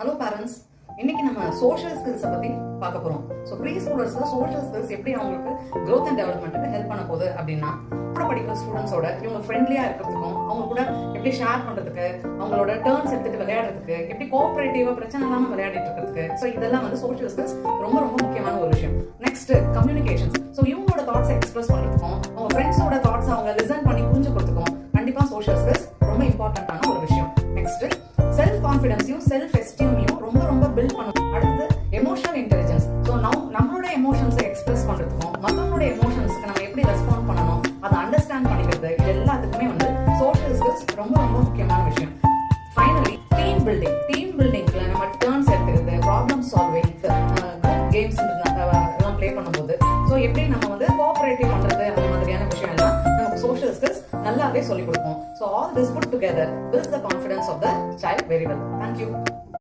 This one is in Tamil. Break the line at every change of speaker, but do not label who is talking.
ஹலோ பேரண்ட்ஸ், இன்னைக்கு நம்ம சோஷியல் ஸ்கில்ஸை பத்தி பார்க்க போறோம். ஸோ ப்ரீ ஸ்கூலர்ஸ்ல சோஷியல் ஸ்கில்ஸ் எப்படி அவங்களுக்கு growth அண்ட் டெவலப்மெண்ட்டுக்கு ஹெல்ப் பண்ண போகுது அப்படின்னா, கூட படிக்கிற ஸ்டூடெண்ட்ஸோட இவங்க ஃப்ரெண்ட்லியா இருக்கிறதுக்கும், அவங்க கூட எப்படி ஷேர் பண்றதுக்கு, அவங்களோட டேர்ன்ஸ் எடுத்துட்டு விளையாடுறதுக்கு, எப்படி கோஆபரேட்டிவா பிரச்சனை இல்லாம விளையாடிட்டு இருக்கிறதுக்கு, ஸோ இதெல்லாம் வந்து சோஷியல் ஸ்கில்ஸ் ரொம்ப ரொம்ப முக்கியமான ஒரு விஷயம். Next communications. ஸோ இவங்களோட தாட்ஸை எக்ஸ்பிரஸ் பண்றதுக்கும், அவங்க ஃப்ரெண்ட்ஸோட தாட்ஸ் அவங்க லிசன் பண்ணி புரிஞ்சுக்கிறதுக்கும் கண்டிப்பா சோஷியல் ஸ்கில்ஸ் ரொம்ப இம்பார்ட்டன்டான ஒரு விஷயம். நெக்ஸ்ட் செல்ஃப் கான்ஃபிடன்ஸையும் செல்ஃப் எஸ்டீமையும் ரொம்ப ரொம்ப பில்ட் பண்ணணும். அடுத்து எமோஷனல் இன்டெலிஜென்ஸ். ஸோ நம்மளோட எமோஷன்ஸை எக்ஸ்பிரஸ் பண்றதுக்கும், மற்றவங்களோட எமோஷன்ஸ்க்கு நம்ம எப்படி ரெஸ்பாண்ட் பண்ணணும், அதை அண்டர்ஸ்டாண்ட் பண்ணிக்கிறது, இது எல்லாத்துக்குமே வந்து சோஷியல் ஸ்கில்ஸ் ரொம்ப ரொம்ப முக்கியமான விஷயம். Finally team building. டீம் பில்டிங்ல நம்ம டர்ன்ஸ் எடுத்துக்கிறது, ப்ராப்ளம் சால்விங், குரூப் கேம்ஸ் எல்லாம் ப்ளே பண்ணும்போது ஸோ எப்படி நம்ம வந்து கோஆபரேட்டிவ் பண்றது, அந்த மாதிரியான விஷயம் எல்லாம் நமக்கு சோஷியல் ஸ்கில்ஸ் நல்லாவே சொல்லிக் கொடுப்போம். So all this put together builds the confidence of the child very well. Thank you.